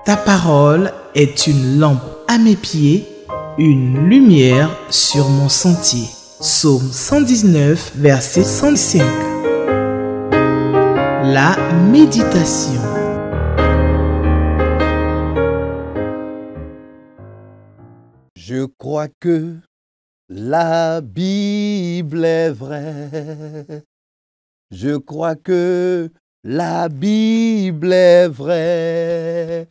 Ta parole est une lampe à mes pieds, une lumière sur mon sentier. Psaume 119, verset 105. La méditation. Je crois que la Bible est vraie. Je crois que la Bible est vraie.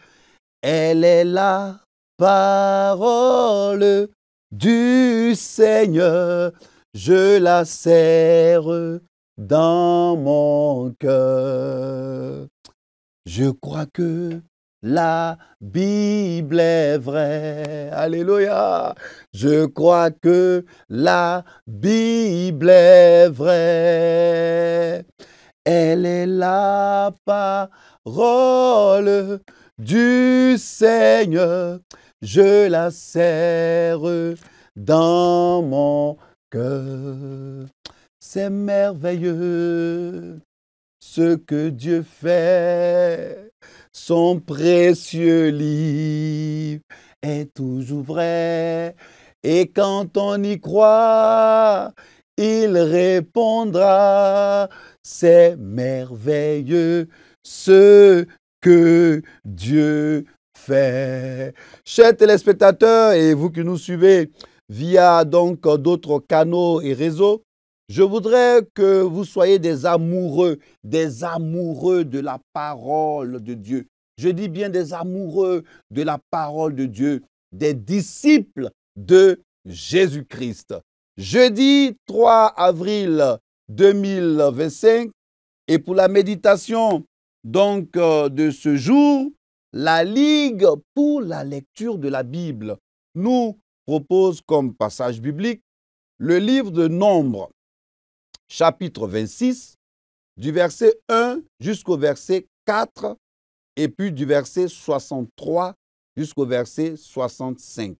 Elle est la parole du Seigneur. Je la serre dans mon cœur. Je crois que la Bible est vraie. Alléluia. Je crois que la Bible est vraie. Elle est la parole du Seigneur. Je la serre dans mon cœur. C'est merveilleux ce que Dieu fait. Son précieux livre est toujours vrai. Et quand on y croit, il répondra. C'est merveilleux ce que Dieu fait. Chers téléspectateurs et vous qui nous suivez via donc d'autres canaux et réseaux, je voudrais que vous soyez des amoureux de la parole de Dieu. Je dis bien des amoureux de la parole de Dieu, des disciples de Jésus-Christ. Jeudi 3 avril 2025, et pour la méditation donc de ce jour, la Ligue pour la lecture de la Bible nous propose comme passage biblique le livre de Nombres, chapitre 26, du verset 1 jusqu'au verset 4, et puis du verset 63 jusqu'au verset 65.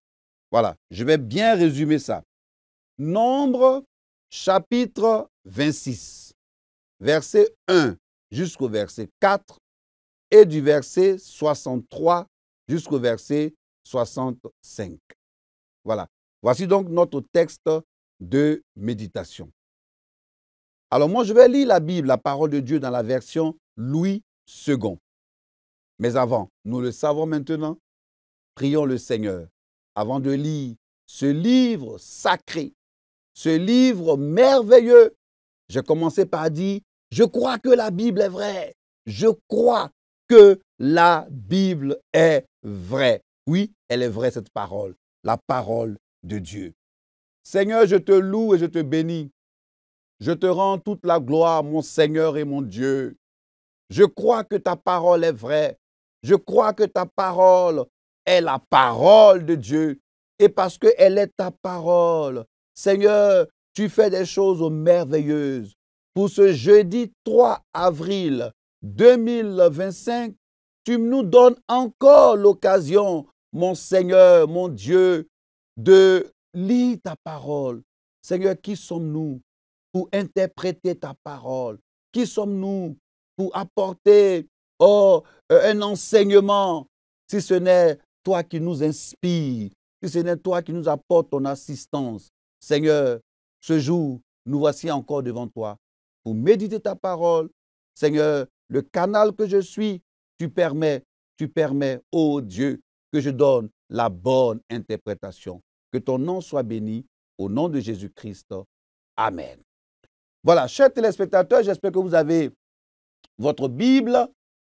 Voilà, je vais bien résumer ça. Nombres, chapitre 26, verset 1 jusqu'au verset 4, et du verset 63 jusqu'au verset 65. Voilà, voici donc notre texte de méditation. Alors moi, je vais lire la Bible, la parole de Dieu dans la version Louis II. Mais avant, nous le savons maintenant, prions le Seigneur avant de lire ce livre sacré, ce livre merveilleux. J'ai commencé par dire, je crois que la Bible est vraie. Je crois que la Bible est vraie. Oui, elle est vraie, cette parole, la parole de Dieu. Seigneur, je te loue et je te bénis. Je te rends toute la gloire, mon Seigneur et mon Dieu. Je crois que ta parole est vraie. Je crois que ta parole est la parole de Dieu. Et parce qu'elle est ta parole, Seigneur, tu fais des choses merveilleuses. Pour ce jeudi 3 avril 2025, tu nous donnes encore l'occasion, mon Seigneur, mon Dieu, de lire ta parole. Seigneur, qui sommes-nous pour interpréter ta parole? Qui sommes-nous pour apporter un enseignement, si ce n'est toi qui nous inspires, si ce n'est toi qui nous apporte ton assistance? Seigneur, ce jour, nous voici encore devant toi pour méditer ta parole. Seigneur, le canal que je suis, tu permets, ô Dieu, que je donne la bonne interprétation. Que ton nom soit béni, au nom de Jésus-Christ. Amen. Voilà, chers téléspectateurs, j'espère que vous avez votre Bible,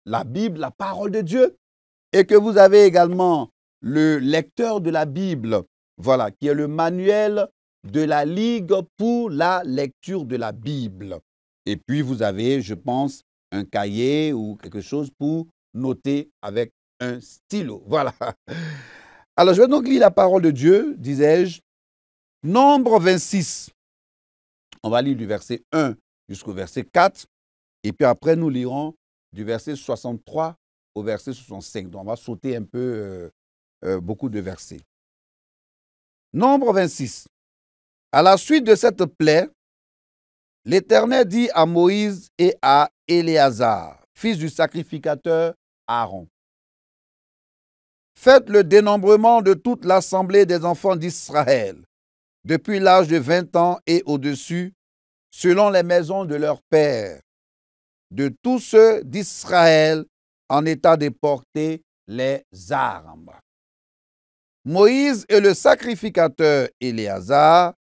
la parole de Dieu, et que vous avez également le lecteur de la Bible, voilà, qui est le manuel de la Ligue pour la lecture de la Bible. Et puis vous avez, je pense, un cahier ou quelque chose pour noter avec un stylo. Voilà. Alors, je vais donc lire la parole de Dieu, disais-je, Nombre 26. On va lire du verset 1 jusqu'au verset 4. Et puis après, nous lirons du verset 63 au verset 65. Donc, on va sauter un peu beaucoup de versets. Nombre 26. À la suite de cette plaie, l'Éternel dit à Moïse et à Éléazar, fils du sacrificateur Aaron, Faites le dénombrement de toute l'assemblée des enfants d'Israël, depuis l'âge de 20 ans et au-dessus, selon les maisons de leurs pères, de tous ceux d'Israël en état de porter les armes. Moïse et le sacrificateur Éléazar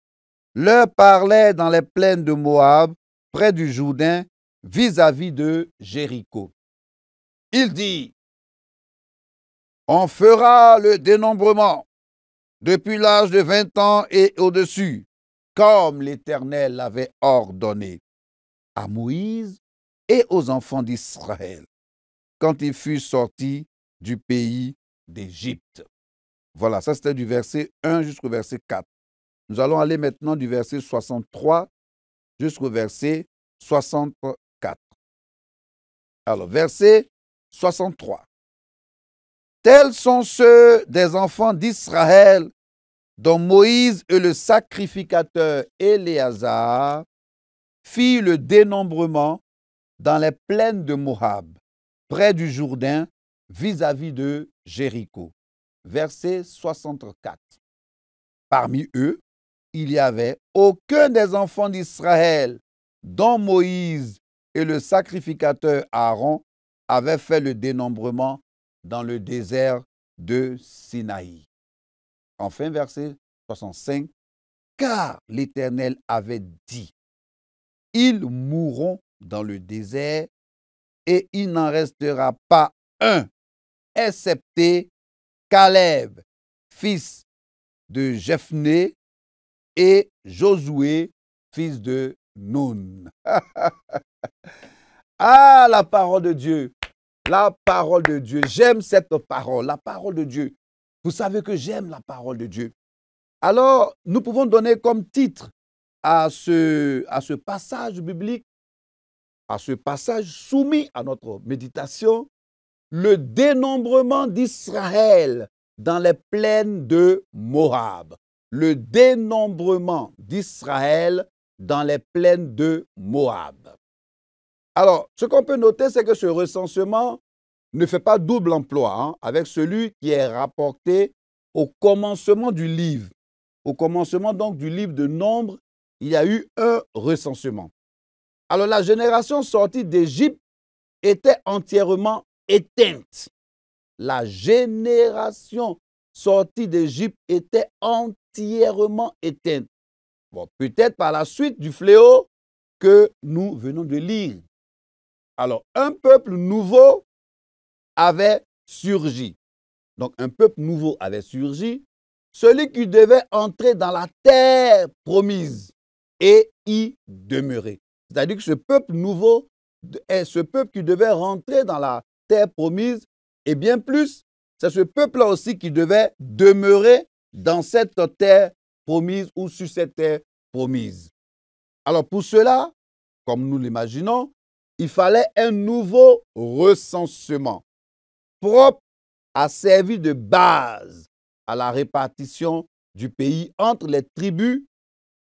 leur parlaient dans les plaines de Moab, près du Jourdain, vis-à-vis de Jéricho. Il dit, on fera le dénombrement depuis l'âge de 20 ans et au-dessus, comme l'Éternel l'avait ordonné à Moïse et aux enfants d'Israël, quand ils furent sortis du pays d'Égypte. Voilà, ça c'était du verset 1 jusqu'au verset 4. Nous allons aller maintenant du verset 63 jusqu'au verset 64. Alors, verset 63. Tels sont ceux des enfants d'Israël dont Moïse et le sacrificateur Éléazar firent le dénombrement dans les plaines de Moab, près du Jourdain, vis-à-vis de Jéricho. Verset 64. Parmi eux, il n'y avait aucun des enfants d'Israël dont Moïse et le sacrificateur Aaron avaient fait le dénombrement dans le désert de Sinaï. Enfin, verset 65. Car l'Éternel avait dit, ils mourront dans le désert et il n'en restera pas un, excepté Caleb, fils de Jephné, et Josué, fils de Nun. Ah, la parole de Dieu. La parole de Dieu. J'aime cette parole, la parole de Dieu. Vous savez que j'aime la parole de Dieu. Alors, nous pouvons donner comme titre à ce passage biblique, à ce passage soumis à notre méditation, le dénombrement d'Israël dans les plaines de Moab. Le dénombrement d'Israël dans les plaines de Moab. Alors, ce qu'on peut noter, c'est que ce recensement ne fait pas double emploi avec celui qui est rapporté au commencement du livre. Au commencement donc du livre de Nombres, il y a eu un recensement. Alors, la génération sortie d'Égypte était entièrement éteinte. La génération sortie d'Égypte était entièrement éteinte. Bon, peut-être par la suite du fléau que nous venons de lire. Alors, un peuple nouveau avait surgi. Donc, un peuple nouveau avait surgi, celui qui devait entrer dans la terre promise et y demeurer. C'est-à-dire que ce peuple nouveau est ce peuple qui devait rentrer dans la terre promise, et bien plus, c'est ce peuple-là aussi qui devait demeurer dans cette terre promise ou sur cette terre promise. Alors pour cela, comme nous l'imaginons, il fallait un nouveau recensement propre à servir de base à la répartition du pays entre les tribus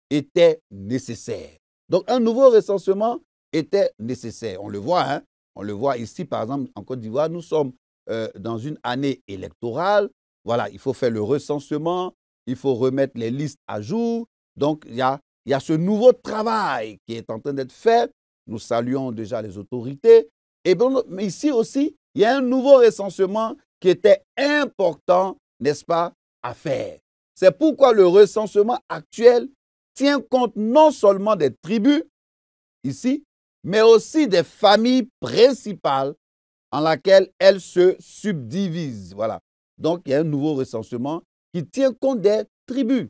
était nécessaire. Donc un nouveau recensement était nécessaire. On le voit, hein? On le voit ici, par exemple, en Côte d'Ivoire, nous sommes dans une année électorale. Voilà, il faut faire le recensement, il faut remettre les listes à jour. Donc, il y a ce nouveau travail qui est en train d'être fait. Nous saluons déjà les autorités. Et bon, mais ici aussi, il y a un nouveau recensement qui était important, n'est-ce pas, à faire. C'est pourquoi le recensement actuel tient compte non seulement des tribus, ici, mais aussi des familles principales en laquelle elles se subdivisent. Voilà. Donc, il y a un nouveau recensement qui tient compte des tribus.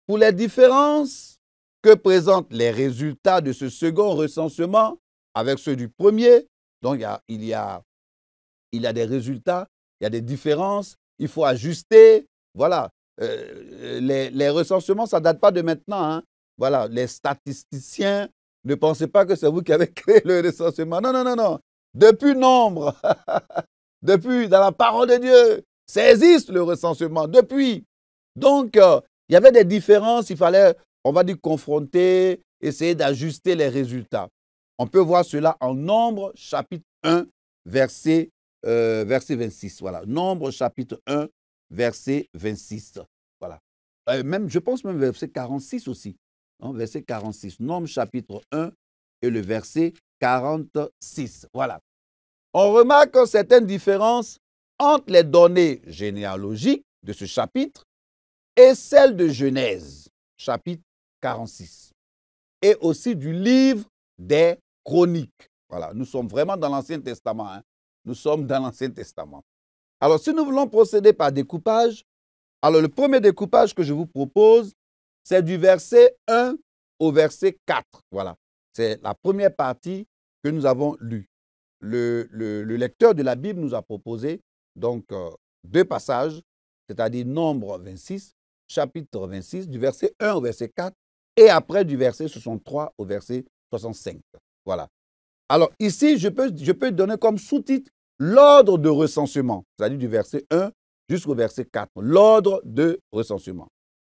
Pour les différences que présentent les résultats de ce second recensement avec ceux du premier, donc il y a des résultats, il y a des différences, il faut ajuster. Voilà. Les recensements, ça ne date pas de maintenant. Hein. Voilà. Les statisticiens, ne pensez pas que c'est vous qui avez créé le recensement. Non, non, non, non. Depuis Nombre, depuis dans la parole de Dieu, ça existe le recensement. Depuis. Donc, il y avait des différences. Il fallait, on va dire, confronter, essayer d'ajuster les résultats. On peut voir cela en Nombre, chapitre 1, verset verset 26. Voilà. Nombre chapitre 1, verset 26. Voilà. Même, je pense même verset 46 aussi. Hein, verset 46. Nombre chapitre 1 et le verset 46. Voilà. On remarque certaines différences entre les données généalogiques de ce chapitre et celles de Genèse, chapitre 46. Et aussi du livre des Chroniques. Voilà, nous sommes vraiment dans l'Ancien Testament. Hein. Nous sommes dans l'Ancien Testament. Alors, si nous voulons procéder par découpage, alors le premier découpage que je vous propose, c'est du verset 1 au verset 4. Voilà, c'est la première partie que nous avons lue. Le lecteur de la Bible nous a proposé donc deux passages, c'est-à-dire Nombre 26, chapitre 26, du verset 1 au verset 4, et après du verset 63 au verset 65. Voilà. Alors ici, je peux donner comme sous-titre l'ordre de recensement, c'est-à-dire du verset 1 jusqu'au verset 4, l'ordre de recensement.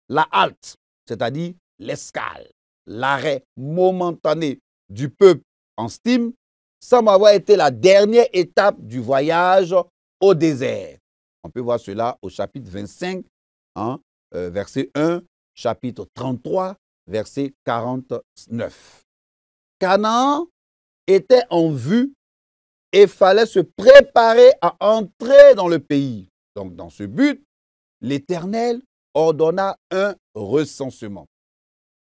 La halte, c'est-à-dire l'escale, l'arrêt momentané du peuple en stime, semble avoir été la dernière étape du voyage au désert. On peut voir cela au chapitre 25, hein, verset 1, chapitre 33, verset 49. Canaan était en vue et fallait se préparer à entrer dans le pays. Donc, dans ce but, l'Éternel ordonna un recensement.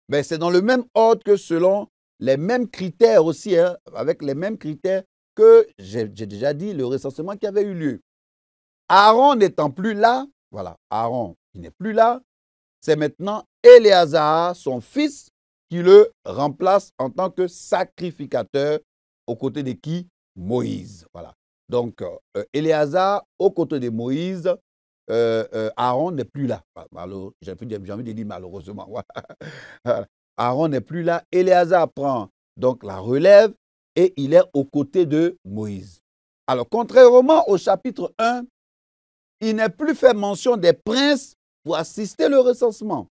Mais c'est dans le même ordre que selon les mêmes critères aussi, hein, avec les mêmes critères que j'ai déjà dit, le recensement qui avait eu lieu. Aaron n'étant plus là, voilà, Aaron qui n'est plus là, c'est maintenant Éléazar, son fils, qui le remplace en tant que sacrificateur aux côtés de qui? Moïse. Voilà. Donc, Éléazar aux côtés de Moïse, Aaron n'est plus là. J'ai envie de dire malheureusement. Aaron n'est plus là. Éléazar prend donc la relève et il est aux côtés de Moïse. Alors, contrairement au chapitre 1, il n'est plus fait mention des princes pour assister le recensement.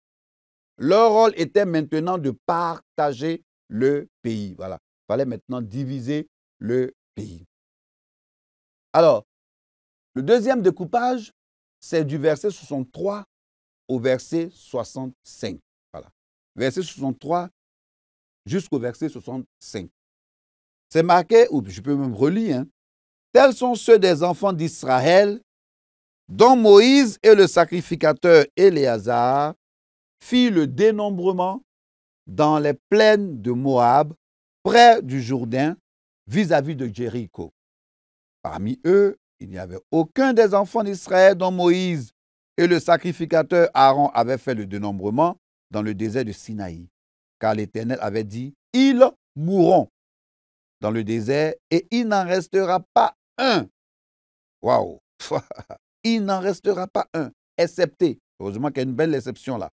Leur rôle était maintenant de partager le pays. Voilà. Il fallait maintenant diviser le pays. Alors, le deuxième découpage, c'est du verset 63 au verset 65. Voilà. Verset 63 jusqu'au verset 65. C'est marqué, ou je peux même relire, hein. Tels sont ceux des enfants d'Israël dont Moïse et le sacrificateur Éléazar fit le dénombrement dans les plaines de Moab, près du Jourdain, vis-à-vis de Jéricho. Parmi eux, il n'y avait aucun des enfants d'Israël dont Moïse et le sacrificateur Aaron avaient fait le dénombrement dans le désert de Sinaï, car l'Éternel avait dit, ils mourront dans le désert et il n'en restera pas un. Waouh! Il n'en restera pas un, excepté, heureusement qu'il y a une belle exception là,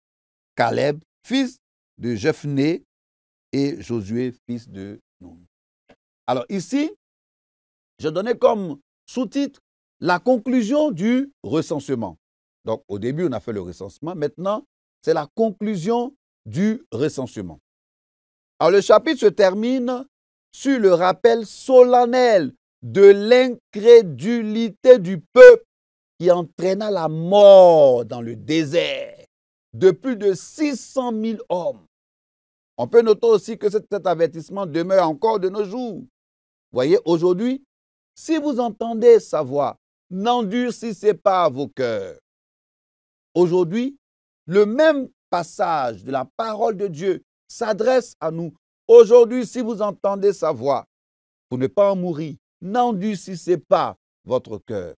Caleb, fils de Jephné, et Josué, fils de Nun. Alors ici, je donnais comme sous-titre la conclusion du recensement. Donc au début, on a fait le recensement. Maintenant, c'est la conclusion du recensement. Alors le chapitre se termine sur le rappel solennel de l'incrédulité du peuple qui entraîna la mort dans le désert de plus de 600 000 hommes. On peut noter aussi que cet avertissement demeure encore de nos jours. Voyez, aujourd'hui, si vous entendez sa voix, n'endurcissez pas vos cœurs. Aujourd'hui, le même passage de la parole de Dieu s'adresse à nous. Aujourd'hui, si vous entendez sa voix, pour ne pas en mourir, n'endurcissez pas votre cœur.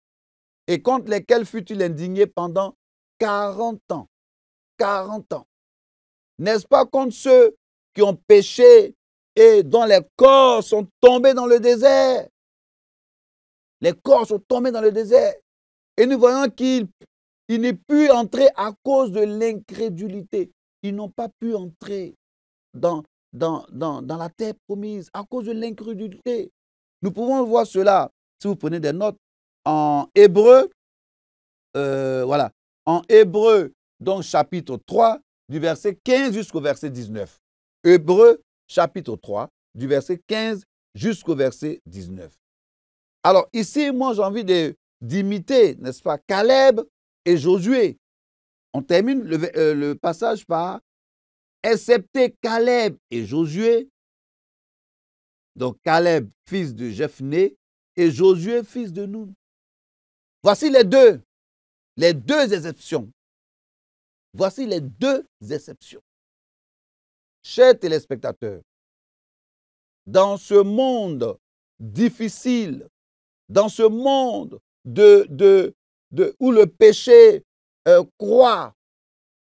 Et contre lesquels fut-il indigné pendant 40 ans. 40 ans. N'est-ce pas contre ceux qui ont péché et dont les corps sont tombés dans le désert? Les corps sont tombés dans le désert. Et nous voyons qu'il n'est pu entrer à cause de l'incrédulité. Ils n'ont pas pu entrer dans la terre promise à cause de l'incrédulité. Nous pouvons voir cela, si vous prenez des notes, en Hébreu, voilà, en Hébreu, donc chapitre 3, du verset 15 jusqu'au verset 19. Hébreu, chapitre 3, du verset 15 jusqu'au verset 19. Alors ici, moi j'ai envie d'imiter, n'est-ce pas, Caleb et Josué. On termine le passage par « Excepté Caleb et Josué », donc Caleb, fils de Jephné, et Josué, fils de Nun. Voici les deux exceptions. Voici les deux exceptions. Chers téléspectateurs, dans ce monde difficile, dans ce monde où le péché croît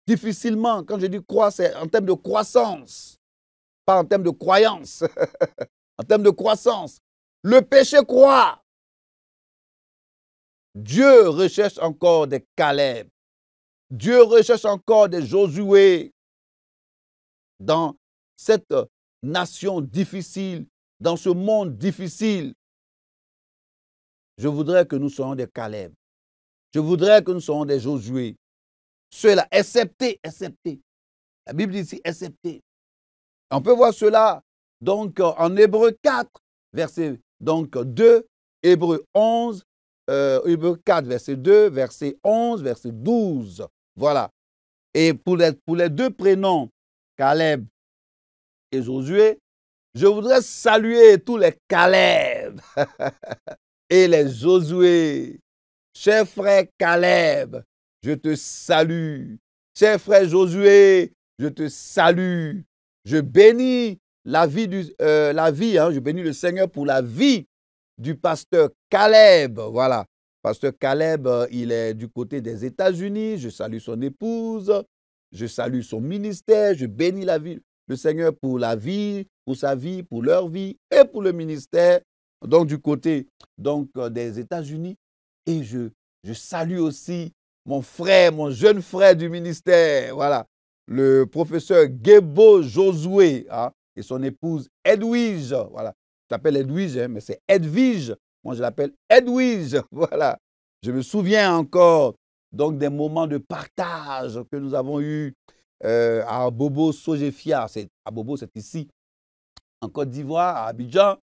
difficilement, quand je dis croît, c'est en termes de croissance, pas en termes de croyance, en termes de croissance. Le péché croît. Dieu recherche encore des Caleb. Dieu recherche encore des Josué dans cette nation difficile, dans ce monde difficile. Je voudrais que nous soyons des Caleb. Je voudrais que nous soyons des Josué. Ceux-là, excepté. La Bible dit ici, excepté. On peut voir cela donc en Hébreux 4, verset donc 2, Hébreux 11, Hébreux 4, verset 2, verset 11, verset 12. Voilà. Et pour les deux prénoms, Caleb et Josué, je voudrais saluer tous les Caleb et les Josué. Cher frère Caleb, je te salue. Cher frère Josué, je te salue. Je bénis je bénis le Seigneur pour la vie du pasteur Caleb. Voilà. Pasteur Caleb, il est du côté des États-Unis. Je salue son épouse. Je salue son ministère. Je bénis le Seigneur pour la vie, pour sa vie, pour leur vie et pour le ministère. Donc, du côté des États-Unis. Et je salue aussi mon frère, mon jeune frère du ministère. Voilà. Le professeur Gebo Josué et son épouse Edwige. Voilà. Je l'appelle Edwige, mais c'est Edwige. Moi, je l'appelle Edwige. Voilà. Je me souviens encore donc des moments de partage que nous avons eus à Abobo Sojefia. Abobo, c'est ici, en Côte d'Ivoire, à Abidjan.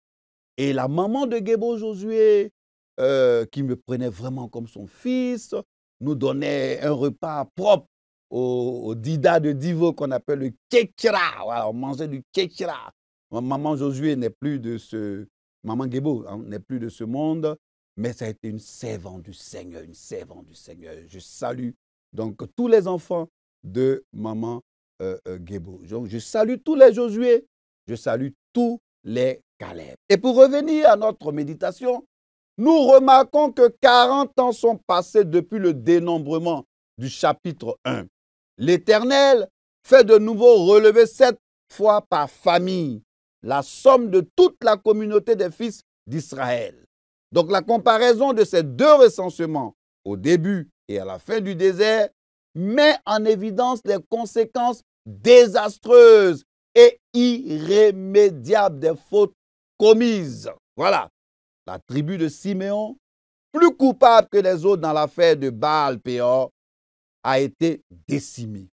Et la maman de Gebo Josué, qui me prenait vraiment comme son fils, nous donnait un repas propre au dida de Divo qu'on appelle le kekra. Voilà, on mangeait du kekra. Maman Josué n'est plus de maman Gebo n'est plus de ce monde, mais ça a été une servante du Seigneur, une servante du Seigneur. Je salue donc tous les enfants de maman Gebo. Donc, je salue tous les Josué, je salue tous les Caleb. Et pour revenir à notre méditation, nous remarquons que 40 ans sont passés depuis le dénombrement du chapitre 1. L'Éternel fait de nouveau relever 7 fois par famille la somme de toute la communauté des fils d'Israël. Donc la comparaison de ces deux recensements, au début et à la fin du désert, met en évidence les conséquences désastreuses et irrémédiables des fautes commises. Voilà. La tribu de Siméon, plus coupable que les autres dans l'affaire de Baal-Péor, a été décimée.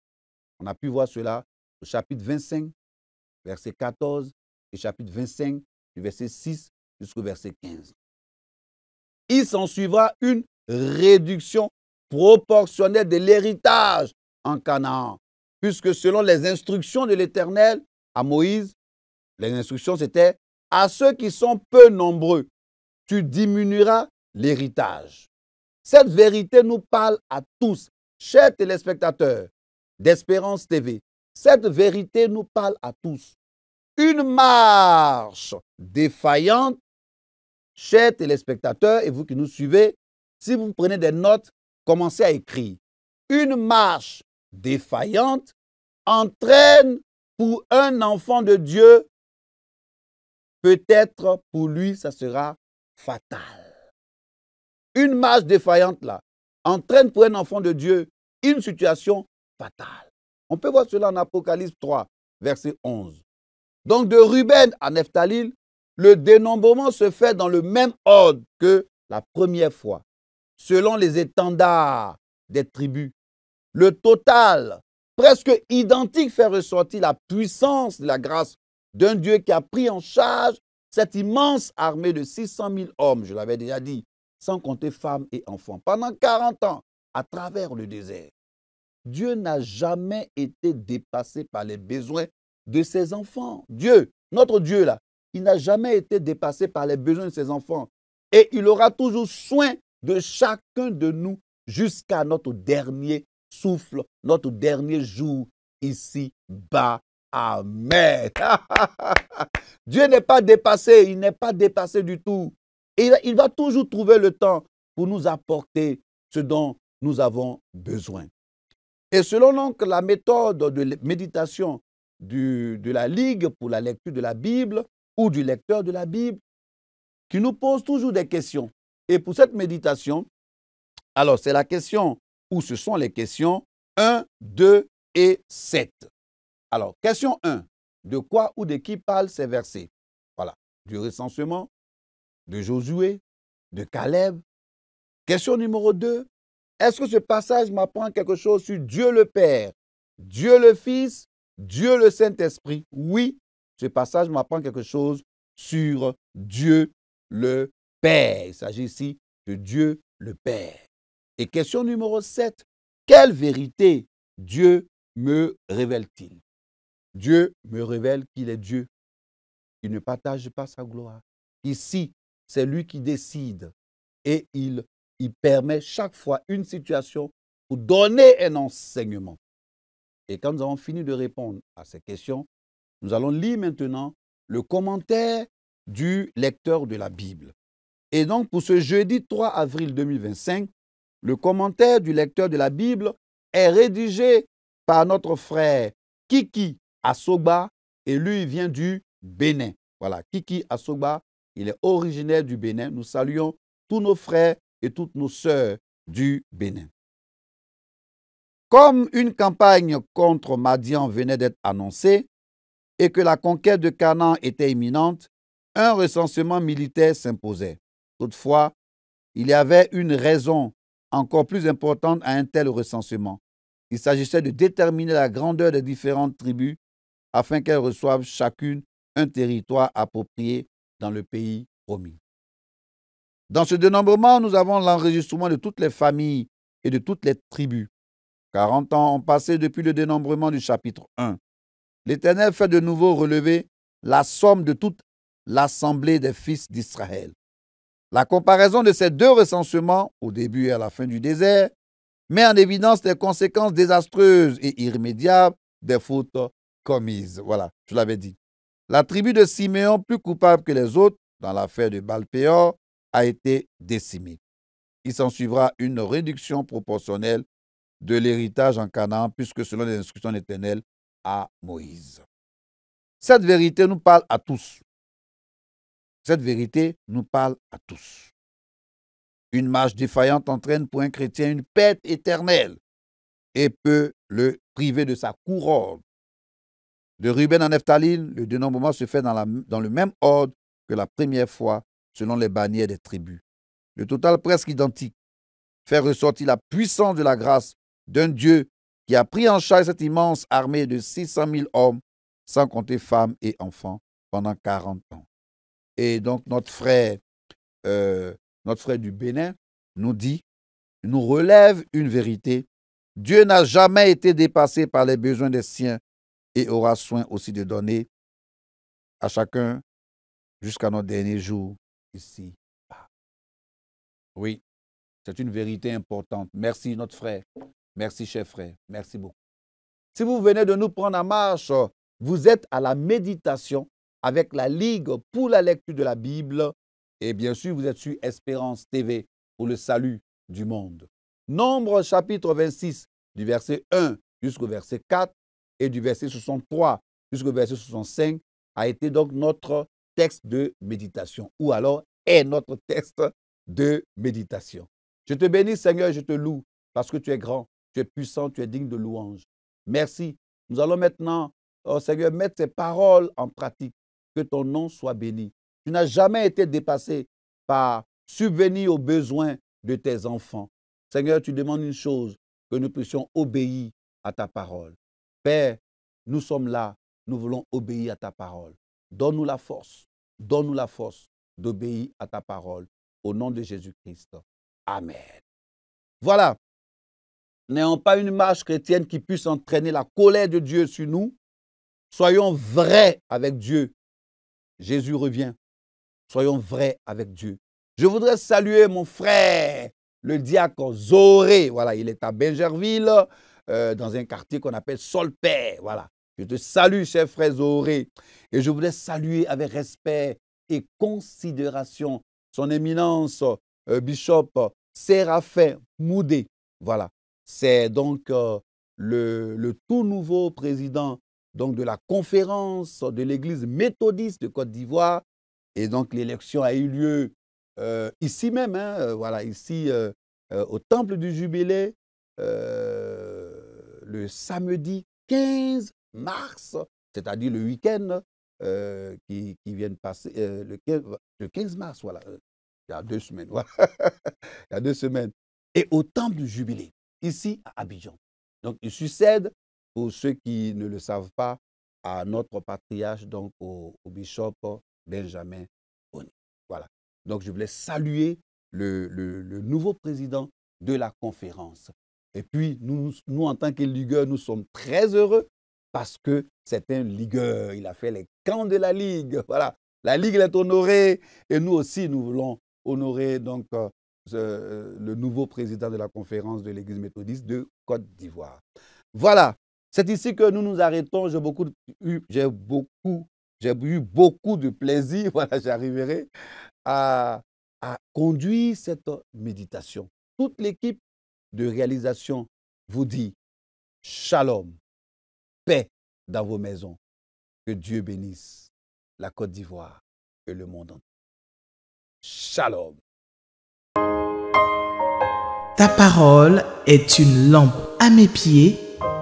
On a pu voir cela au chapitre 25, verset 14, et chapitre 25, du verset 6 jusqu'au verset 15. Il s'en suivra une réduction proportionnelle de l'héritage en Canaan, puisque selon les instructions de l'Éternel à Moïse, les instructions c'était « À ceux qui sont peu nombreux, tu diminueras l'héritage ». Cette vérité nous parle à tous, chers téléspectateurs d'Espérance TV. Cette vérité nous parle à tous. Une marche défaillante, chers téléspectateurs, et vous qui nous suivez, si vous prenez des notes, commencez à écrire. Une marche défaillante entraîne pour un enfant de Dieu, peut-être pour lui, ça sera fatal. Une marche défaillante là entraîne pour un enfant de Dieu une situation fatale. On peut voir cela en Apocalypse 3, verset 11. Donc de Ruben à Nephtali, le dénombrement se fait dans le même ordre que la première fois, selon les étendards des tribus. Le total, presque identique, fait ressortir la puissance de la grâce d'un Dieu qui a pris en charge cette immense armée de 600 000 hommes, je l'avais déjà dit, sans compter femmes et enfants, pendant 40 ans, à travers le désert. Dieu n'a jamais été dépassé par les besoins de ses enfants. Dieu, notre Dieu là, il n'a jamais été dépassé par les besoins de ses enfants. Et il aura toujours soin de chacun de nous jusqu'à notre dernier souffle, notre dernier jour ici-bas. Amen. Dieu n'est pas dépassé, il n'est pas dépassé du tout. Et il va toujours trouver le temps pour nous apporter ce dont nous avons besoin. Et selon donc la méthode de méditation de la Ligue pour la lecture de la Bible ou du lecteur de la Bible, qui nous pose toujours des questions. Et pour cette méditation, alors c'est la question, ou ce sont les questions 1, 2 et 7. Alors, question 1. De quoi ou de qui parlent ces versets? Voilà. Du recensement, de Josué, de Caleb. Question numéro 2. Est-ce que ce passage m'apprend quelque chose sur Dieu le Père, Dieu le Fils, Dieu le Saint-Esprit? Oui, ce passage m'apprend quelque chose sur Dieu le Père. Il s'agit ici de Dieu le Père. Et question numéro 7. Quelle vérité Dieu me révèle-t-il? Dieu me révèle qu'il est Dieu. Il ne partage pas sa gloire. Ici, c'est lui qui décide et il permet chaque fois une situation pour donner un enseignement. Et quand nous avons fini de répondre à ces questions, nous allons lire maintenant le commentaire du lecteur de la Bible. Et donc, pour ce jeudi 3 avril 2025, le commentaire du lecteur de la Bible est rédigé par notre frère Kiki Asogba, et lui, il vient du Bénin. Voilà, Kiki Asogba, il est originaire du Bénin. Nous saluons tous nos frères et toutes nos sœurs du Bénin. Comme une campagne contre Madian venait d'être annoncée et que la conquête de Canaan était imminente, un recensement militaire s'imposait. Toutefois, il y avait une raison encore plus importante à un tel recensement. Il s'agissait de déterminer la grandeur des différentes tribus afin qu'elles reçoivent chacune un territoire approprié dans le pays promis. Dans ce dénombrement, nous avons l'enregistrement de toutes les familles et de toutes les tribus. 40 ans ont passé depuis le dénombrement du chapitre 1. L'Éternel fait de nouveau relever la somme de toute l'assemblée des fils d'Israël. La comparaison de ces deux recensements, au début et à la fin du désert, met en évidence les conséquences désastreuses et irrémédiables des fautes commises. Voilà, je l'avais dit. La tribu de Siméon, plus coupable que les autres dans l'affaire de Baal-Péor, a été décimée. Il s'en suivra une réduction proportionnelle de l'héritage en Canaan, puisque selon les instructions éternelles à Moïse. Cette vérité nous parle à tous. Cette vérité nous parle à tous. Une marche défaillante entraîne pour un chrétien une perte éternelle et peut le priver de sa couronne. De Ruben à Nephtali, le dénombrement se fait dans le même ordre que la première fois, selon les bannières des tribus. Le total presque identique fait ressortir la puissance de la grâce d'un Dieu qui a pris en charge cette immense armée de 600 000 hommes, sans compter femmes et enfants, pendant 40 ans. Et donc notre frère du Bénin nous dit, nous relève une vérité. Dieu n'a jamais été dépassé par les besoins des siens et aura soin aussi de donner à chacun jusqu'à notre dernier jour ici. Oui, c'est une vérité importante. Merci notre frère. Merci cher frère. Merci beaucoup. Si vous venez de nous prendre en marche, vous êtes à la méditation avec la Ligue pour la lecture de la Bible. Et bien sûr, vous êtes sur Espérance TV pour le salut du monde. Nombre chapitre 26 du verset 1 jusqu'au verset 4 et du verset 63 jusqu'au verset 65 a été donc notre texte de méditation ou alors est notre texte de méditation. Je te bénis Seigneur, je te loue parce que tu es grand, tu es puissant, tu es digne de louange. Merci. Nous allons maintenant, oh Seigneur, mettre ces paroles en pratique. Que ton nom soit béni. Tu n'as jamais été dépassé par subvenir aux besoins de tes enfants. Seigneur, tu demandes une chose, que nous puissions obéir à ta parole. Père, nous sommes là, nous voulons obéir à ta parole. Donne-nous la force, donne-nous la force d'obéir à ta parole. Au nom de Jésus-Christ. Amen. Voilà. N'ayons pas une marche chrétienne qui puisse entraîner la colère de Dieu sur nous. Soyons vrais avec Dieu. Jésus revient. Soyons vrais avec Dieu. Je voudrais saluer mon frère, le diacre Zoré. Voilà, il est à Benjerville, dans un quartier qu'on appelle Solpère. Voilà. Je te salue, cher frère Zoré. Et je voudrais saluer avec respect et considération son éminence, Bishop Séraphin Moudé. Voilà. C'est donc le tout nouveau président donc, de la conférence de l'Église méthodiste de Côte d'Ivoire. Et donc, l'élection a eu lieu ici même, hein, voilà, ici au Temple du Jubilé, le samedi 15 mars, c'est-à-dire le week-end qui vient de passer, le 15 mars, voilà, il y a 2 semaines, voilà. Il y a 2 semaines. Et au Temple du Jubilé, ici à Abidjan. Donc, il succède, pour ceux qui ne le savent pas, à notre patriarche, donc au bishop Benjamin Boni. Voilà. Donc, je voulais saluer le nouveau président de la conférence. Et puis, nous en tant que ligueurs, nous sommes très heureux parce que c'est un ligueur. Il a fait les camps de la Ligue. Voilà. La Ligue est honorée et nous aussi, nous voulons honorer donc le nouveau président de la conférence de l'Église méthodiste de Côte d'Ivoire. Voilà. C'est ici que nous nous arrêtons. J'ai eu beaucoup de plaisir. Voilà, j'arriverai à conduire cette méditation. Toute l'équipe de réalisation vous dit shalom, paix dans vos maisons. Que Dieu bénisse la Côte d'Ivoire et le monde entier. Shalom. Ta parole est une lampe à mes pieds,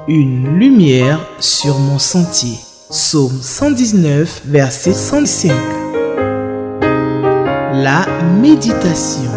une lumière sur mon sentier. Psaume 119, verset 105. La méditation.